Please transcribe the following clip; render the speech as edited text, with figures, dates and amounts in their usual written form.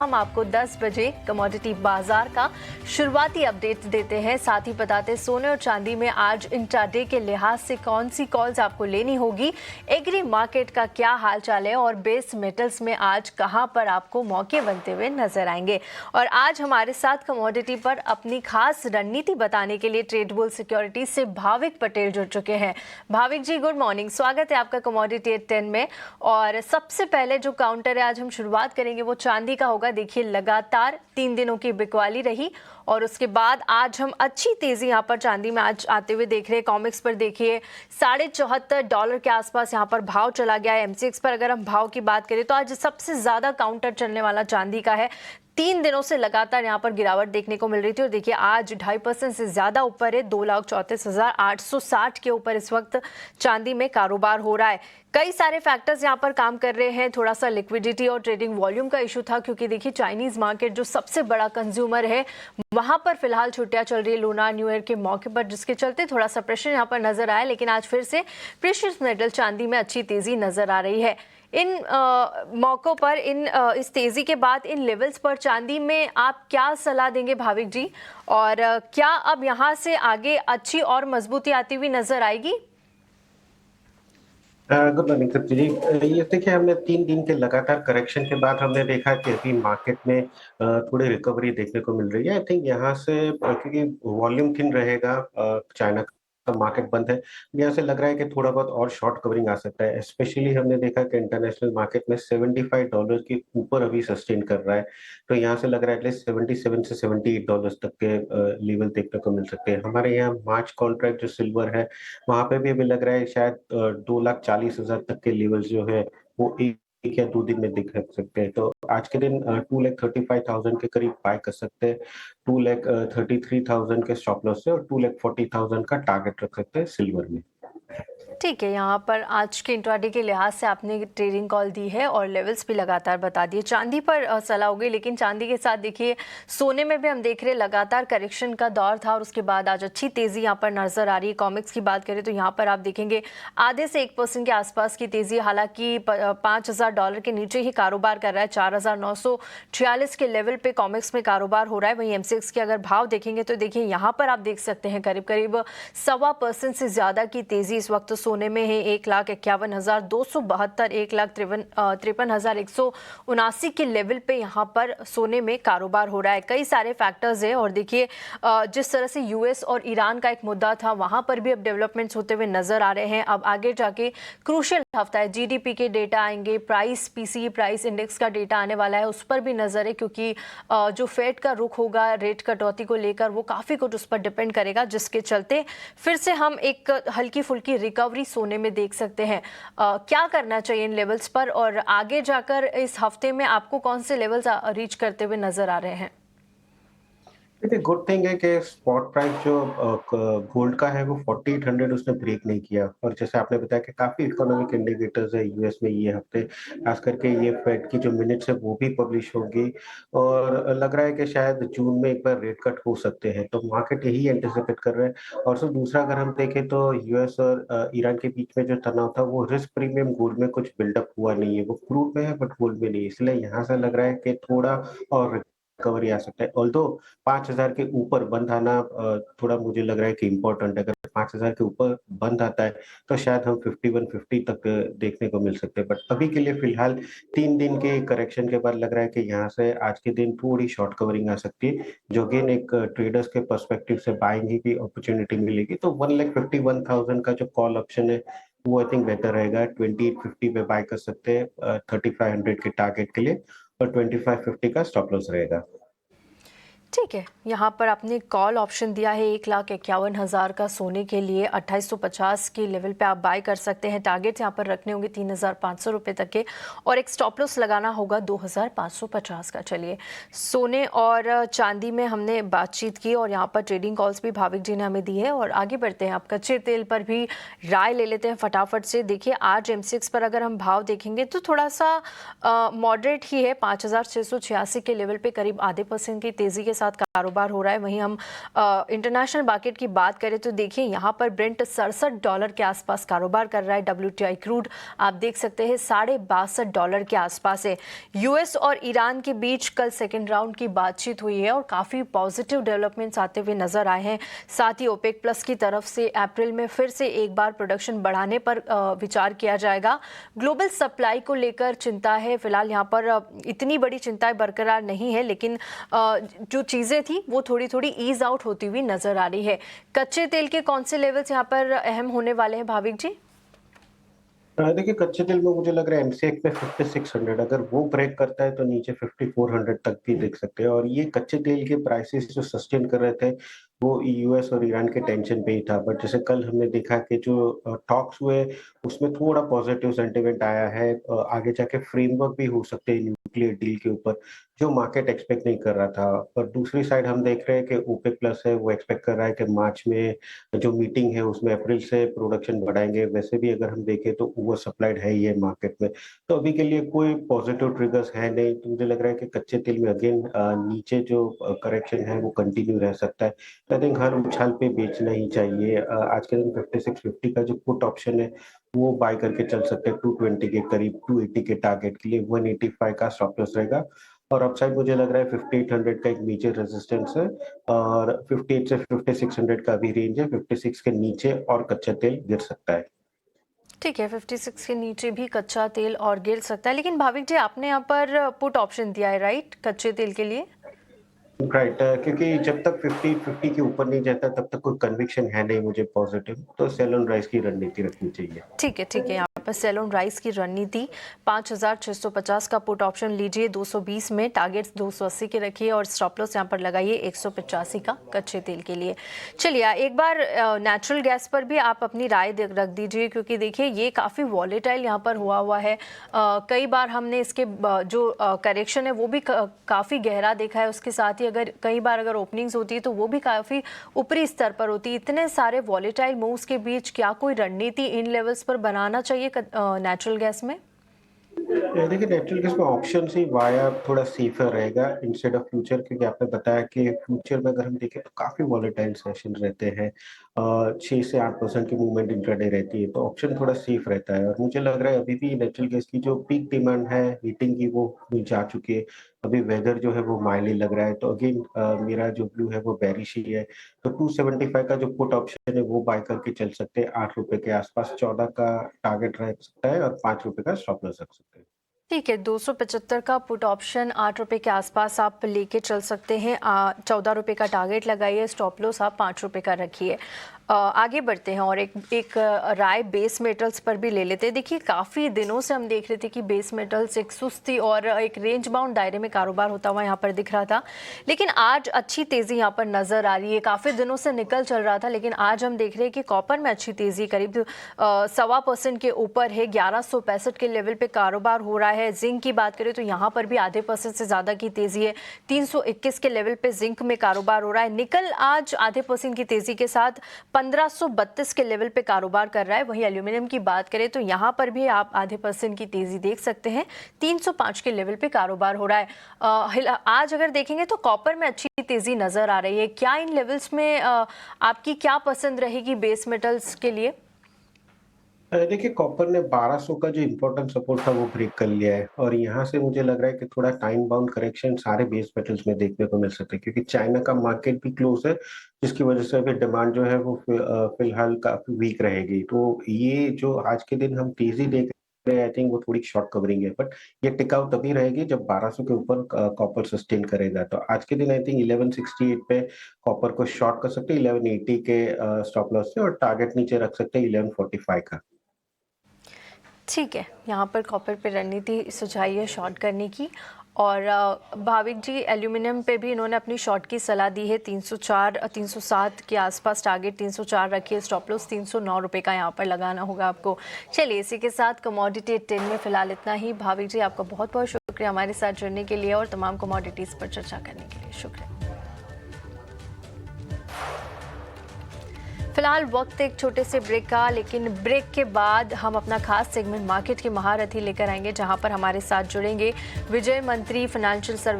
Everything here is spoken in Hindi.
हम आपको 10 बजे कमोडिटी बाजार का शुरुआती अपडेट देते हैं। साथ ही बताते हैं सोने और चांदी में आज इंट्राडे के लिहाज से कौन सी कॉल्स आपको लेनी होगी, एग्री मार्केट का क्या हाल चाल है और बेस मेटल्स में आज कहां पर आपको मौके बनते हुए नजर आएंगे। और आज हमारे साथ कमोडिटी पर अपनी खास रणनीति बताने के लिए ट्रेड बुल सिक्योरिटीज से भाविक पटेल जुड़ चुके हैं। भाविक जी, गुड मॉर्निंग, स्वागत है आपका कमोडिटी एट 10 में। और सबसे पहले जो काउंटर है आज हम शुरुआत करेंगे वो चांदी का होगा। देखिए लगातार 3 दिनों की बिकवाली रही और उसके बाद आज हम अच्छी तेजी यहां पर चांदी में आज आते हुए देख रहे हैं। कॉमिक्स पर देखिए $74 के आसपास यहां पर भाव चला गया है। एमसीएक्स पर अगर हम भाव की बात करें तो आज सबसे ज्यादा काउंटर चलने वाला चांदी का है। 3 दिनों से लगातार यहां पर गिरावट देखने को मिल रही थी और देखिए आज 2.5% से ज्यादा ऊपर है। 2,34,860 के ऊपर इस वक्त चांदी में कारोबार हो रहा है। कई सारे फैक्टर्स यहां पर काम कर रहे हैं। थोड़ा सा लिक्विडिटी और ट्रेडिंग वॉल्यूम का इशू था क्योंकि देखिए चाइनीज मार्केट जो सबसे बड़ा कंज्यूमर है वहां पर फिलहाल छुट्टियां चल रही है लूनार न्यू ईयर के मौके पर, जिसके चलते थोड़ा सा प्रेशर यहां पर नजर आया। लेकिन आज फिर से प्रेशियस मेटल चांदी में अच्छी तेजी नजर आ रही है। इन मौकों पर इस तेजी के बाद इन लेवल्स पर चांदी में आप क्या सलाह देंगे भाविक जी, और क्या अब यहां से आगे अच्छी और मजबूती आती हुई नजर आएगी? गुड मॉर्निंग सर जी। ये देखिए, हमने 3 दिन के लगातार करेक्शन के बाद हमने देखा कि अभी मार्केट में थोड़ी रिकवरी देखने को मिल रही है। आई थिंक यहाँ से क्योंकि वॉल्यूम थिन रहेगा, चाइना का मार्केट बंद है, यहाँ से लग रहा है कि थोड़ा बहुत और शॉर्ट कवरिंग आ सकता है। स्पेशली हमने देखा कि इंटरनेशनल मार्केट में $75 के ऊपर अभी सस्टेन कर रहा है, तो यहाँ से लग रहा है एटलीस्ट 77 से $78 तक के लेवल देखने को मिल सकते हैं। हमारे यहाँ मार्च कॉन्ट्रैक्ट जो सिल्वर है वहां पे भी अभी लग रहा है शायद 2,40,000 तक के लेवल जो है वो एक या 2 दिन में दिख सकते हैं। तो आज के दिन 2,35,000 के करीब बाय कर सकते हैं। 2,33,000 के स्टॉप लॉस से और 2,40,000 का टारगेट रख सकते हैं सिल्वर में। ठीक है, यहाँ पर आज के इंट्राडे के लिहाज से आपने ट्रेडिंग कॉल दी है और लेवल्स भी लगातार बता दिए। चांदी पर सलाह हो गई, लेकिन चांदी के साथ देखिए सोने में भी हम देख रहे हैं लगातार करेक्शन का दौर था और उसके बाद आज अच्छी तेजी यहाँ पर नजर आ रही है। कॉमिक्स की बात करें तो यहाँ पर आप देखेंगे आधे से 1% के आसपास की तेजी, हालांकि $5,000 के नीचे ही कारोबार कर रहा है। 4,946 के लेवल पे कॉमिक्स में कारोबार हो रहा है। वहीं एमसीएक्स के अगर भाव देखेंगे तो देखिए यहाँ पर आप देख सकते हैं करीब करीब 1.25% से ज्यादा की तेजी इस वक्त सोने में है। 1,51,272, 1,53,179 के लेवल पे यहाँ पर सोने में कारोबार हो रहा है। कई सारे फैक्टर्स हैं और देखिए जिस तरह से यूएस और ईरान का एक मुद्दा था वहां पर भी अब डेवलपमेंट्स होते हुए नजर आ रहे हैं। अब आगे जाके क्रूशियल हफ्ता है, जीडीपी के डेटा आएंगे, प्राइस पीसीई प्राइस इंडेक्स का डेटा आने वाला है, उस पर भी नजर है क्योंकि जो फेड का रुख होगा रेट कटौती को लेकर वो काफी कुछ उस पर डिपेंड करेगा, जिसके चलते फिर से हम एक हल्की फुल्की रिकवरी सोने में देख सकते हैं। क्या करना चाहिए इन लेवल्स पर और आगे जाकर इस हफ्ते में आपको कौन से लेवल्स रीच करते हुए नजर आ रहे हैं? देखिए, गुड थिंग है कि स्पॉट प्राइस जो गोल्ड का है वो 4800 उसने ब्रेक नहीं किया। और जैसे आपने बताया कि काफी इकोनॉमिक इंडिकेटर्स है यूएस में ये हफ्ते, खास करके ये फेड की जो मिनट्स है वो भी पब्लिश होगी और लग रहा है कि शायद जून में एक बार रेट कट हो सकते हैं, तो मार्केट यही एंटिसिपेट कर रहे हैं। और सर दूसरा अगर हम देखें तो यूएस और ईरान के बीच में जो तनाव था वो रिस्क प्रीमियम गोल्ड में कुछ बिल्डअप हुआ नहीं है, वो क्रूड में है बट गोल्ड में नहीं है, इसलिए यहाँ से लग रहा है कि थोड़ा और रिकवरी आ सकता है। ऑल्दो 5,000 के ऊपर बंद आना थोड़ा मुझे लग रहा है कि इम्पोर्टेंट है। अगर 5,000 के ऊपर बंद आता है तो शायद हम 5150 तक देखने को मिल सकते हैं, बट अभी के लिए फिलहाल 3 दिन के करेक्शन के बाद लग रहा है कि यहाँ से आज के दिन थोड़ी शॉर्ट कवरिंग आ सकती है, जो अगेन एक ट्रेडर्स के पर्सपेक्टिव से बाइंग की अपॉर्चुनिटी मिलेगी। तो 1,51,000 का जो कॉल ऑप्शन है वो आई थिंक बेटर रहेगा। 2850 पे बाय कर सकते हैं 3500 के टारगेट के लिए और 2550 का स्टॉप लॉस रहेगा। ठीक है, यहाँ पर आपने कॉल ऑप्शन दिया है 1,51,000 का सोने के लिए 2850 के लेवल पे आप बाय कर सकते हैं। टारगेट यहाँ पर रखने होंगे 3,500 रुपये तक के और एक स्टॉप लॉस लगाना होगा 2,550 का। चलिए, सोने और चांदी में हमने बातचीत की और यहाँ पर ट्रेडिंग कॉल्स भी भाविक जी ने हमें दी है और आगे बढ़ते हैं। आप कच्चे तेल पर भी राय ले लेते हैं फटाफट से। देखिए आज एमसीएक्स पर अगर हम भाव देखेंगे तो थोड़ा सा मॉडरेट ही है, 5,686 के लेवल पे करीब 0.5% की तेजी के साथ कारोबार हो रहा है। वहीं हम इंटरनेशनल मार्केट की बात करें तो देखिए यहाँ पर ब्रेंट $67 के आसपास कारोबार कर रहा है। WTI क्रूड आप देख सकते हैं $62 के आसपास है। यूएस और ईरान के बीच कल सेकेंड राउंड की बातचीत हुई है और काफ़ी पॉजिटिव डेवलपमेंट्स आते हुए नजर आए हैं। साथ ही ओपेक प्लस की तरफ से अप्रैल में फिर से एक बार प्रोडक्शन बढ़ाने पर विचार किया जाएगा। ग्लोबल सप्लाई को लेकर चिंता है, फिलहाल यहाँ पर इतनी बड़ी चिंताएं बरकरार नहीं है, लेकिन जो चीज़ें थी वो थोड़ी थोड़ी ईज आउट होती हुई नजर आ रही है। कच्चे तेल के कौन से लेवल्स यहाँ पर अहम होने वाले हैं भाविक जी? देखिए, कच्चे तेल में मुझे लग रहा है एमसीएक्स पे 5600 अगर वो ब्रेक करता है तो नीचे 5400 तक भी देख सकते हैं। और ये कच्चे तेल के प्राइसेस जो सस्टेन कर रहे थे वो यूएस और ईरान के टेंशन पे ही था। बट जैसे कल हमने देखा कि जो टॉक्स हुए उसमें थोड़ा पॉजिटिव सेंटिमेंट आया है। आगे जाके फ्रेमवर्क भी हो सकते हैं न्यूक्लियर डील के ऊपर, जो मार्केट एक्सपेक्ट नहीं कर रहा था। पर दूसरी साइड हम देख रहे हैं कि ओपेक प्लस है वो एक्सपेक्ट कर रहा है कि मार्च में जो मीटिंग है उसमें अप्रैल से प्रोडक्शन बढ़ाएंगे। वैसे भी अगर हम देखें तो ओवर सप्लाइड है ये मार्केट में, तो अभी के लिए कोई पॉजिटिव ट्रिगर्स है नहीं। तो मुझे लग रहा है कि कच्चे तेल में अगेन नीचे जो करेक्शन है वो कंटिन्यू रह सकता है। तो आई थिंक हर उछाल पे बेचना ही चाहिए। आज के दिन 5650 का जो पुट ऑप्शन है वो बाय करके चल सकते हैं 220 के करीब, 280 के टारगेट के लिए 185 का स्टॉप लॉस रहेगा। और अपसाइड मुझे लग रहा है 5800 का एक मेजर रेजिस्टेंस है और 58 से 5600 का भी रेंज है। 56 के नीचे और कच्चा तेल गिर सकता है। ठीक है, 56 के नीचे भी कच्चा तेल और गिर सकता है, लेकिन भाविक जी आपने यहाँ पर पुट ऑप्शन दिया है राइट कच्चे तेल के लिए? राइट, क्योंकि जब तक 50-50 के ऊपर नहीं जाता तब तक कोई कन्विक्शन है नहीं मुझे पॉजिटिव, तो सेल ऑन राइज की रणनीति रखनी चाहिए। ठीक है, यहाँ पर सेल ऑन राइस की रणनीति 5650 का पुट ऑप्शन लीजिए 220 में, टारगेट्स 280 के रखिए और स्टॉप लॉस यहाँ पर लगाइए 185 का कच्चे तेल के लिए। चलिए एक बार नेचुरल गैस पर भी आप अपनी राय रख दीजिए, क्योंकि देखिए ये काफ़ी वॉलेटाइल यहाँ पर हुआ है। कई बार हमने इसके जो करेक्शन है वो भी काफ़ी गहरा देखा है, उसके साथ ही अगर कई बार अगर ओपनिंग्स होती है तो वो भी काफ़ी ऊपरी स्तर पर होती है। इतने सारे वॉलेटाइल मूव्स के बीच क्या कोई रणनीति इन लेवल्स पर बनाना चाहिए नेचुरल गैस में? देखिए, नेचुरल गैस में ऑप्शन से वाया थोड़ा सेफर रहेगा इंस्टेड ऑफ फ्यूचर, क्योंकि आपने बताया कि फ्यूचर में अगर हम देखें तो काफी वॉलेटाइल सेशन रहते हैं। 6 से 8% की मूवमेंट इंट्राडे रहती है, तो ऑप्शन थोड़ा सेफ रहता है। और मुझे लग रहा है अभी भी नेचुरल गैस की जो पीक डिमांड है हीटिंग की वो जा चुकी है। अभी वेदर जो है वो माइल्ड लग रहा है, तो अगेन मेरा जो व्यू है वो बेरिश ही है। तो 275 का जो पुट ऑप्शन है वो बाय करके चल सकते हैं। 8 रुपए के आसपास 14 का टारगेट रह सकता है और 5 रुपए का स्टॉप लॉस रख सकते हैं। ठीक है, 275 का पुट ऑप्शन 8 रुपये के आसपास आप लेके चल सकते हैं। 14 रुपये का टारगेट लगाइए, स्टॉप लॉस आप 5 रुपये का रखिए। आगे बढ़ते हैं और एक राय बेस मेटल्स पर भी ले लेते हैं। देखिए काफ़ी दिनों से हम देख रहे थे कि बेस मेटल्स एक सुस्ती और एक रेंज बाउंड दायरे में कारोबार होता हुआ यहाँ पर दिख रहा था, लेकिन आज अच्छी तेज़ी यहाँ पर नज़र आ रही है। काफ़ी दिनों से निकल चल रहा था, लेकिन आज हम देख रहे हैं कि कॉपर में अच्छी तेज़ी करीब 1.25% के ऊपर है। 1165 के लेवल पे कारोबार हो रहा है। जिंक की बात करें तो यहाँ पर भी आधे % से ज़्यादा की तेज़ी है। 321 के लेवल पे जिंक में कारोबार हो रहा है। निकल आज आधे % की तेज़ी के साथ 1532 के लेवल पे कारोबार कर रहा है। वहीं एल्यूमिनियम की बात करें तो यहाँ पर भी आप आधे % की तेज़ी देख सकते हैं। 305 के लेवल पे कारोबार हो रहा है। आज अगर देखेंगे तो कॉपर में अच्छी तेज़ी नज़र आ रही है। क्या इन लेवल्स में आपकी क्या पसंद रहेगी बेस मेटल्स के लिए? देखिए, कॉपर ने 1200 का जो इम्पोर्टेंट सपोर्ट था वो ब्रेक कर लिया है और यहाँ से मुझे लग रहा है कि थोड़ा टाइम बाउंड करेक्शन सारे बेस मेटल्स में देखने को मिल सकते हैं, क्योंकि चाइना का मार्केट भी क्लोज है, जिसकी वजह से अभी डिमांड जो है वो फिलहाल काफी वीक रहेगी। तो ये जो आज के दिन हम तेजी देख रहे हैं, आई थिंक वो थोड़ी शॉर्ट कवरिंग है, बट ये टिकाऊ तभी रहेगी जब 1200 के ऊपर कॉपर सस्टेन करेगा। तो आज के दिन आई थिंक 1168 पे कॉपर को शॉर्ट कर सकते हैं 1180 के स्टॉप लॉस से, और टारगेट नीचे रख सकते हैं 1145 का। ठीक है, यहाँ पर कॉपर पे रणनीति सुझाई है शॉर्ट करने की। और भाविक जी एल्यूमिनियम पे भी इन्होंने अपनी शॉर्ट की सलाह दी है। 304 307 के आसपास टारगेट 304 रखिए, स्टॉप लॉस 309 रुपये का यहाँ पर लगाना होगा आपको। चलिए इसी के साथ कमोडिटी 10 में फिलहाल इतना ही। भाविक जी आपका बहुत बहुत शुक्रिया हमारे साथ जुड़ने के लिए और तमाम कमोडिटीज़ पर चर्चा करने के लिए। शुक्रिया। फिलहाल वक्त एक छोटे से ब्रेक का, लेकिन ब्रेक के बाद हम अपना खास सेगमेंट मार्केट के महारथी लेकर आएंगे, जहां पर हमारे साथ जुड़ेंगे विजय मंत्री फाइनेंशियल सर्विस